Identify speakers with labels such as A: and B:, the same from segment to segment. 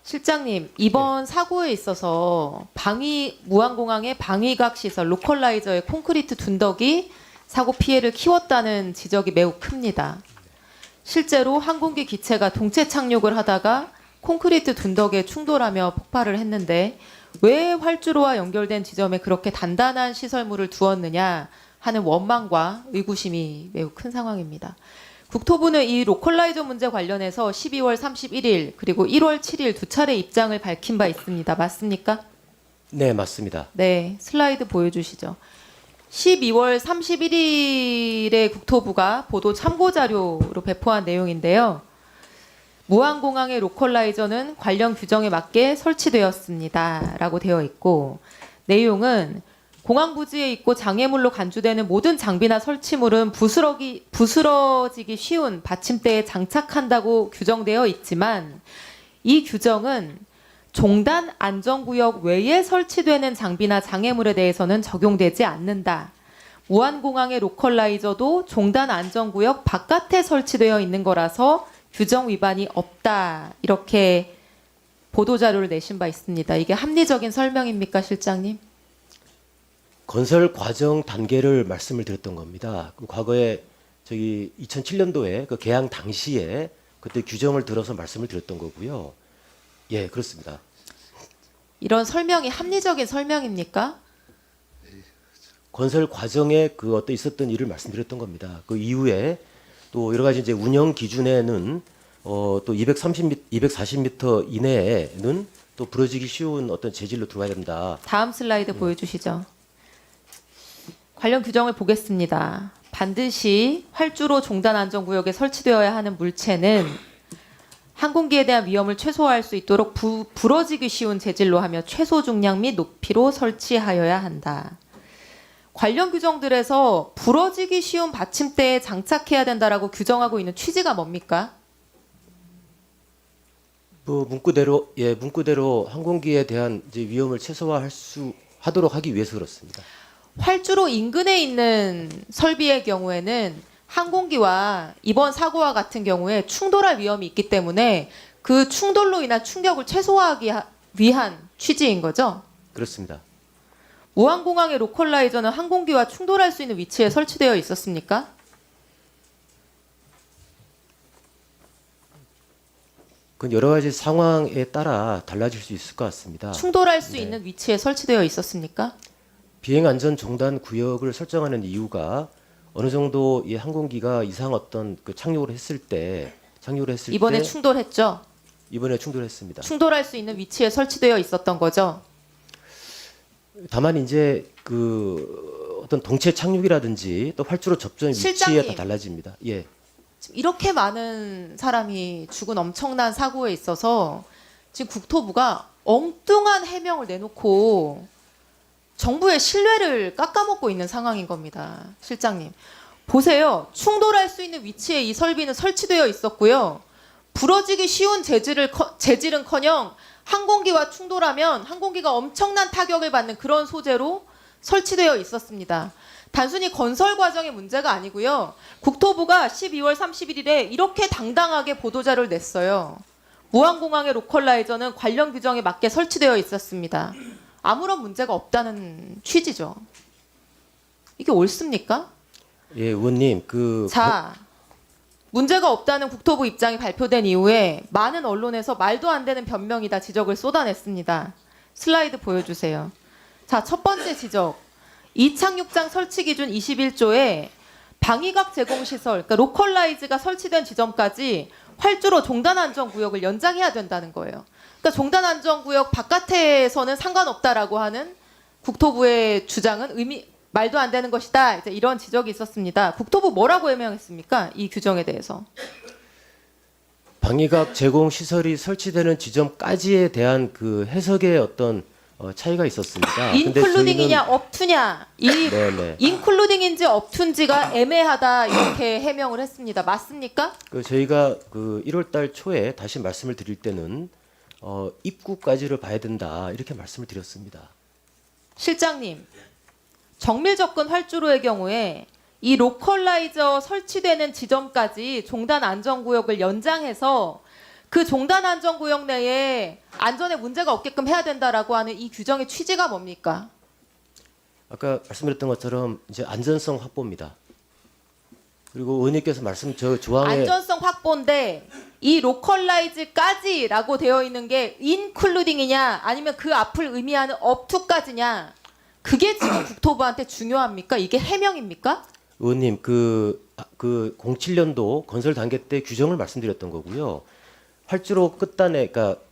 A: 실장님, 이번 사고에 있어서 무안공항의 방위각 시설 로컬라이저의 콘크리트 둔덕이 사고 피해를 키웠다는 지적이 매우 큽니다. 실제로 항공기 기체가 동체 착륙을 하다가 콘크리트 둔덕에 충돌하며 폭발을 했는데 왜 활주로와 연결된 지점에 그렇게 단단한 시설물을 두었느냐 하는 원망과 의구심이 매우 큰 상황입니다. 국토부는 이 로컬라이저 문제 관련해서 12월 31일 그리고 1월 7일 두 차례 입장을 밝힌 바 있습니다. 맞습니까?
B: 네, 맞습니다.
A: 네, 슬라이드 보여주시죠. 12월 31일에 국토부가 보도 참고자료로 배포한 내용인데요. 무안공항의 로컬라이저는 관련 규정에 맞게 설치되었습니다. 라고 되어 있고, 내용은 공항 부지에 있고 장애물로 간주되는 모든 장비나 설치물은 부스러지기 쉬운 받침대에 장착한다고 규정되어 있지만 이 규정은 종단 안전구역 외에 설치되는 장비나 장애물에 대해서는 적용되지 않는다. 무안공항의 로컬라이저도 종단 안전구역 바깥에 설치되어 있는 거라서 규정 위반이 없다. 이렇게 보도자료를 내신 바 있습니다. 이게 합리적인 설명입니까, 실장님?
B: 건설 과정 단계를 말씀을 드렸던 겁니다. 그럼 과거에 저기 2007년도에 그 개항 당시에 그때 규정을 들어서 말씀을 드렸던 거고요. 예, 그렇습니다.
A: 이런 설명이 합리적인 설명입니까?
B: 건설 과정에 그 어떤 있었던 일을 말씀드렸던 겁니다. 그 이후에 또 여러 가지 이제 운영 기준에는 또 240m 이내에는 또 부러지기 쉬운 어떤 재질로 들어가야 된다.
A: 다음 슬라이드 보여주시죠. 관련 규정을 보겠습니다. 반드시 활주로 종단 안전구역에 설치되어야 하는 물체는 항공기에 대한 위험을 최소화할 수 있도록 부러지기 쉬운 재질로 하며 최소 중량 및 높이로 설치하여야 한다. 관련 규정들에서 부러지기 쉬운 받침대에 장착해야 된다라고 규정하고 있는 취지가 뭡니까?
B: 뭐 문구대로 항공기에 대한 이제 위험을 최소화하도록 하기 위해서 그렇습니다.
A: 활주로 인근에 있는 설비의 경우에는 항공기와 이번 사고와 같은 경우에 충돌할 위험이 있기 때문에 그 충돌로 인한 충격을 최소화하기 위한 취지인 거죠?
B: 그렇습니다.
A: 무안공항의 로컬라이저는 항공기와 충돌할 수 있는 위치에 설치되어 있었습니까?
B: 그 여러 가지 상황에 따라 달라질 수 있을 것 같습니다.
A: 충돌할 수
B: 네.
A: 있는 위치에 설치되어 있었습니까?
B: 비행 안전 종단 구역을 설정하는 이유가 어느 정도 이 항공기가 이상 어떤 그 착륙을 했을 때
A: 이번에 충돌했죠?
B: 이번에 충돌했습니다.
A: 충돌할 수 있는 위치에 설치되어 있었던 거죠?
B: 다만 이제 그 어떤 동체 착륙이라든지 또 활주로 접점 위치에
A: 실장님.
B: 다 달라집니다. 예.
A: 지금 이렇게 많은 사람이 죽은 엄청난 사고에 있어서 지금 국토부가 엉뚱한 해명을 내놓고 정부의 신뢰를 깎아먹고 있는 상황인 겁니다. 실장님. 보세요. 충돌할 수 있는 위치에 이 설비는 설치되어 있었고요. 부러지기 쉬운 재질은커녕 항공기와 충돌하면 항공기가 엄청난 타격을 받는 그런 소재로 설치되어 있었습니다. 단순히 건설 과정의 문제가 아니고요. 국토부가 12월 31일에 이렇게 당당하게 보도자료를 냈어요. 무안공항의 로컬라이저는 관련 규정에 맞게 설치되어 있었습니다. 아무런 문제가 없다는 취지죠. 이게 옳습니까?
B: 예, 의원님
A: 자, 문제가 없다는 국토부 입장이 발표된 이후에 많은 언론에서 말도 안 되는 변명이다 지적을 쏟아냈습니다. 슬라이드 보여주세요. 자, 첫 번째 지적. 이착륙장 설치 기준 21조에 방위각 제공 시설, 그러니까 로컬라이즈가 설치된 지점까지 활주로 종단 안전구역을 연장해야 된다는 거예요. 그러니까 종단 안전구역 바깥에서는 상관없다라고 하는 국토부의 주장은 말도 안 되는 것이다. 이제 이런 지적이 있었습니다. 국토부 뭐라고 해명했습니까? 이 규정에 대해서.
B: 방위각 제공 시설이 설치되는 지점까지에 대한 그 해석의 어떤 차이가 있었습니다.
A: 인클루딩이냐 업투냐 이
B: 네네.
A: 인클루딩인지 업투인지가 애매하다 이렇게 해명을 했습니다. 맞습니까?
B: 그 저희가 그 1월달 초에 다시 말씀을 드릴 때는 입구까지를 봐야 된다 이렇게 말씀을 드렸습니다.
A: 실장님, 정밀 접근 활주로의 경우에 이 로컬라이저 설치되는 지점까지 종단 안전구역을 연장해서 그 종단 안전구역 내에 안전에 문제가 없게끔 해야 된다라고 하는 이 규정의 취지가 뭡니까?
B: 아까 말씀드렸던 것처럼 이제 안전성 확보입니다. 그리고 의원님께서 저 조항에
A: 안전성 확보인데 이 로컬라이즈까지라고 되어 있는 게 인클루딩이냐 아니면 그 앞을 의미하는 업투까지냐 그게 지금 국토부한테 중요합니까? 이게 해명입니까?
B: 의원님 그 07년도 건설 단계 때 규정을 말씀드렸던 거고요. 활주로 끝단에 그러니까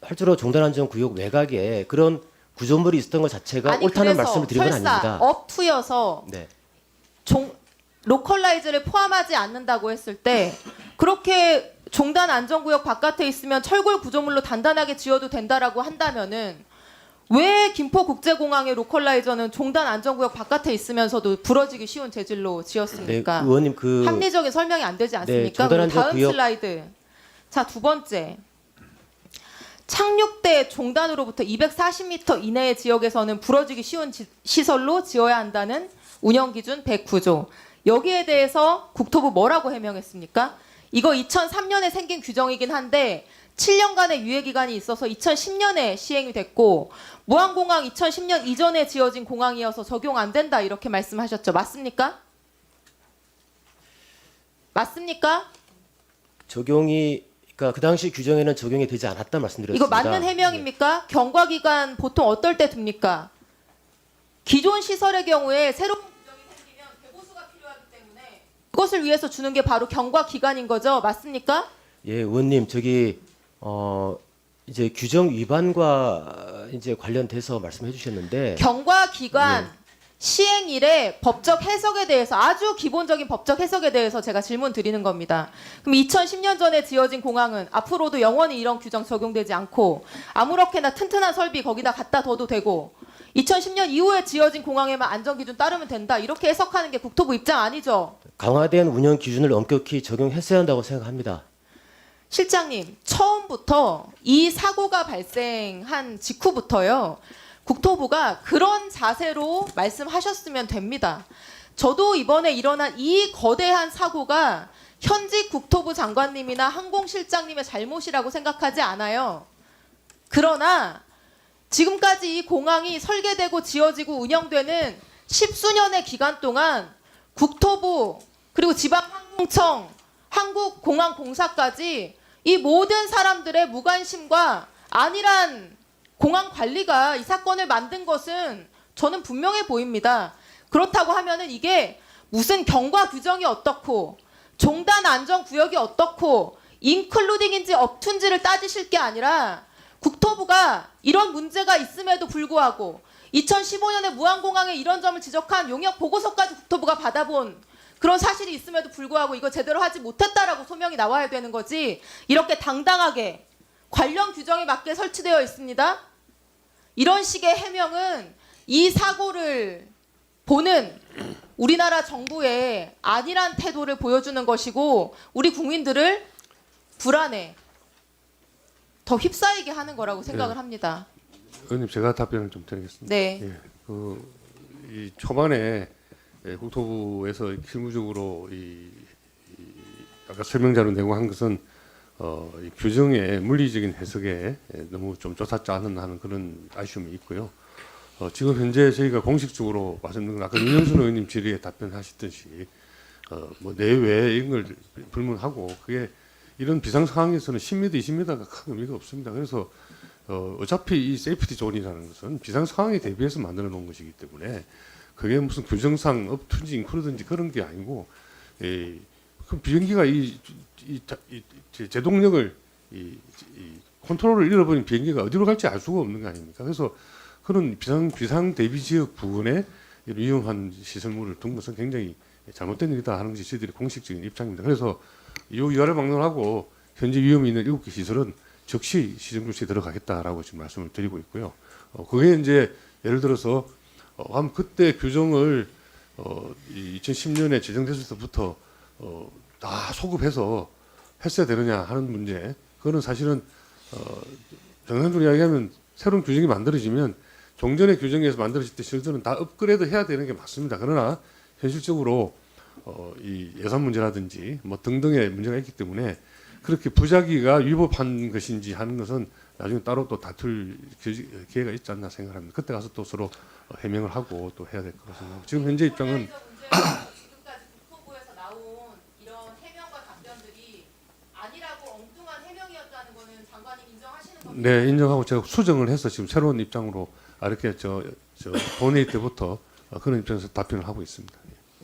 B: 활주로 종단안전구역 외곽에 그런 구조물이 있었던 것 자체가
A: 아니,
B: 옳다는
A: 그래서
B: 말씀을 드린 건
A: 설사
B: 아닙니다.
A: 업투여서
B: 네.
A: 로컬라이즈를 포함하지 않는다고 했을 때 그렇게 종단 안전구역 바깥에 있으면 철골 구조물로 단단하게 지어도 된다라고 한다면은 왜 김포국제공항의 로컬라이저는 종단 안전구역 바깥에 있으면서도 부러지기 쉬운 재질로
B: 네,
A: 지었습니까?
B: 의원님 그
A: 합리적인 설명이 안 되지 않습니까?
B: 종단
A: 그리고 다음
B: 안전구역-
A: 슬라이드. 자, 두 번째. 착륙대 종단으로부터 240m 이내의 지역에서는 부러지기 쉬운 시설로 지어야 한다는 운영 기준 109조. 여기에 대해서 국토부 뭐라고 해명했습니까? 이거 2003년에 생긴 규정이긴 한데 7년간의 유예 기간이 있어서 2010년에 시행이 됐고 무안공항 2010년 이전에 지어진 공항이어서 적용 안 된다 이렇게 말씀하셨죠. 맞습니까? 맞습니까?
B: 적용이 그러니까 그 당시 규정에는 적용이 되지 않았다 말씀드렸습니다.
A: 이거 맞는 해명입니까? 경과 기간 보통 어떨 때 둡니까? 기존 시설의 경우에 새로운 규정이 생기면 개보수가 필요하기 때문에 그것을 위해서 주는 게 바로 경과 기간인 거죠. 맞습니까?
B: 예, 의원님 저기 이제 규정 위반과 이제 관련돼서 말씀해 주셨는데
A: 경과 기간 시행일의 법적 해석에 대해서 아주 기본적인 법적 해석에 대해서 제가 질문 드리는 겁니다. 그럼 2010년 전에 지어진 공항은 앞으로도 영원히 이런 규정 적용되지 않고 아무렇게나 튼튼한 설비 거기다 갖다 둬도 되고 2010년 이후에 지어진 공항에만 안전기준 따르면 된다 이렇게 해석하는 게 국토부 입장 아니죠?
B: 강화된 운영 기준을 엄격히 적용했어야 한다고 생각합니다.
A: 실장님, 처음부터 이 사고가 발생한 직후부터요. 국토부가 그런 자세로 말씀하셨으면 됩니다. 저도 이번에 일어난 이 거대한 사고가 현직 국토부 장관님이나 항공실장님의 잘못이라고 생각하지 않아요. 그러나 지금까지 이 공항이 설계되고 지어지고 운영되는 십수년의 기간 동안 국토부 그리고 지방항공청, 한국공항공사까지 이 모든 사람들의 무관심과 안일한 공항 관리가 이 사건을 만든 것은 저는 분명해 보입니다. 그렇다고 하면은 이게 무슨 경과 규정이 어떻고 종단 안전 구역이 어떻고 인클루딩인지 업툰지를 따지실 게 아니라 국토부가 이런 문제가 있음에도 불구하고 2015년에 무안공항에 이런 점을 지적한 용역 보고서까지 국토부가 받아본 그런 사실이 있음에도 불구하고 이거 제대로 하지 못했다라고 소명이 나와야 되는 거지 이렇게 당당하게 관련 규정에 맞게 설치되어 있습니다. 이런 식의 해명은 이 사고를 보는 우리나라 정부의 안일한 태도를 보여주는 것이고 우리 국민들을 불안에 더 휩싸이게 하는 거라고 생각을 합니다.
C: 의원님 제가 답변을 좀 드리겠습니다.
A: 네.
C: 예, 이 초반에 국토부에서 실무적으로 아까 설명자로 내고 한 것은 이 규정의 물리적인 해석에 너무 좀 쫓았지 않았나 하는 그런 아쉬움이 있고요. 지금 현재 저희가 공식적으로 말씀드린 건 아까 윤영순 의원님 질의에 답변하셨듯이 뭐 내외 이런 걸 불문하고 그게 이런 비상 상황에서는 10m, 20m가 큰 의미가 없습니다. 그래서 어차피 이 세이프티 존이라는 것은 비상 상황에 대비해서 만들어 놓은 것이기 때문에 그게 무슨 규정상 업투지 인크루든지 그런 게 아니고 그 비행기가 이 제동력을 이 컨트롤을 잃어버린 비행기가 어디로 갈지 알 수가 없는 거 아닙니까? 그래서 그런 비상 대비 지역 부근에 이런 위험한 시설물을 둔 것은 굉장히 잘못된 일이다 하는 것이 저희들의 공식적인 입장입니다. 그래서 이 위화를 막론하고 현재 위험이 있는 7개 시설은 즉시 시정 조치에 들어가겠다라고 지금 말씀을 드리고 있고요. 그게 이제 예를 들어서 그때 규정을 2010년에 제정됐을 때부터 다 소급해서 했어야 되느냐 하는 문제. 그거는 사실은 정상적으로 이야기하면 새로운 규정이 만들어지면 종전의 규정에서 만들어질 때 시설들은 다 업그레이드 해야 되는 게 맞습니다. 그러나 현실적으로 이 예산 문제라든지 뭐 등등의 문제가 있기 때문에 그렇게 부작위가 위법한 것인지 하는 것은 나중에 따로 또 다툴 기회가 있지 않나 생각합니다. 그때 가서 또 서로 해명을 하고 또 해야 될 거라고 생각합니다. 지금 현재 입장은
A: 지금까지 국토부에서 나온 이런 해명과 답변들이 아니라고 엉뚱한 해명이었다는 거는 장관님 인정하시는 겁니까?
C: 네, 인정하고 제가 수정을 해서 지금 새로운 입장으로 이렇게 본회의 때부터 그런 입장에서 답변을 하고 있습니다.